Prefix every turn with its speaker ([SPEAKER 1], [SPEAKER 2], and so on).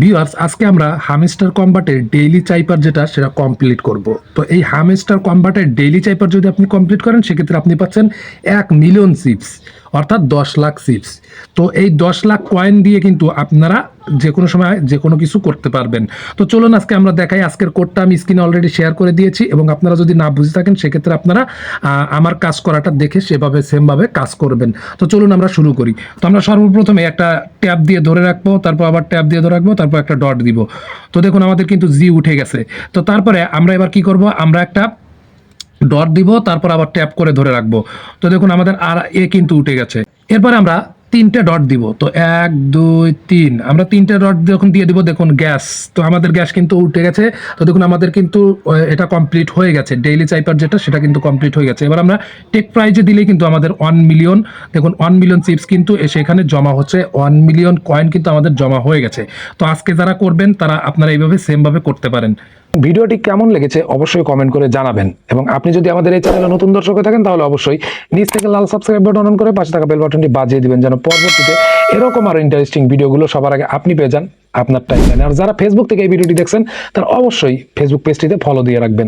[SPEAKER 1] Viewers, আজকে আমরা hamster কম্বাটের daily চাইপার যেটা সেটা কমপ্লিট করব। তো এই হামস্টার কম্বাটের ডেইলি চাইপার যদি আপনি কমপ্লিট করেন সেক্ষেত্রে আপনি পাচ্ছেন 1 মিলিয়ন চিপস, অর্থাৎ 10 লাখ চিপস। তো এই 10 লাখ কয়েন দিয়ে কিন্তু আপনারা যে কোনো সময় যে কোনো কিছু করতে পারবেন। তো চলুন আজকে আমরা দেখাই। আজকের কোডটা আমি স্ক্রিনে অলরেডি শেয়ার করে দিয়েছি এবং আপনারা যদি না বুঝে থাকেন সেক্ষেত্রে আপনারা আমার কাজ করাটা দেখে সেভাবে সেমভাবে কাজ করবেন। তো চলুন আমরা শুরু করি। তো আমরা সর্বপ্রথমে একটা ট্যাব দিয়ে ধরে রাখবো, তারপর আবার ট্যাব দিয়ে ধরে রাখবো, তারপর একটা ডট দিব। তো দেখুন আমাদের কিন্তু জি উঠে গেছে। তো তারপরে আমরা এবার কি করব, আমরা একটা ডট দিব, তারপর আবার ট্যাপ করে ধরে রাখবো। তো দেখুন আমাদের আর এ কিন্তু উঠে গেছে। এরপর আমরা তিনটে ডট দিব। তো 1 2 3 আমরা তিনটে ডট যখন দিয়ে দিব, দেখুন গ্যাস, তো আমাদের গ্যাস কিন্তু উঠে গেছে। তো দেখুন আমাদের কিন্তু এটা কমপ্লিট হয়ে গেছে, ডেইলি চাইপার যেটা সেটা কিন্তু কমপ্লিট হয়ে গেছে। এবার আমরা টেক প্রাইজে দিলেই কিন্তু আমাদের 1 মিলিয়ন, দেখুন 1 মিলিয়ন চিপস কিন্তু এসে এখানে জমা হচ্ছে, 1 মিলিয়ন কয়েন কিন্তু আমাদের জমা হয়ে গেছে। তো আজকে যারা করবেন তারা আপনারা এইভাবে সেমভাবে করতে পারেন। ভিডিওটি কেমন লেগেছে অবশ্যই কমেন্ট করে জানাবেন, এবং আপনি যদি আমাদের এই চ্যানেলে নতুন দর্শক হয়ে থাকেন তাহলে অবশ্যই নিচ থেকে লাল সাবস্ক্রাইব বাটন অন করে পাশে থাকা বেল বাটনটি বাজিয়ে দিবেন, যেন পরবর্তীতে এরকম আরো ইন্টারেস্টিং ভিডিওগুলো সবার আগে আপনি পেয়ে যান আপনার টাইমলাইনে। আর যারা ফেসবুক থেকে এই ভিডিওটি দেখছেন তারা অবশ্যই ফেসবুক পেজটিতে ফলো দিয়ে রাখবেন।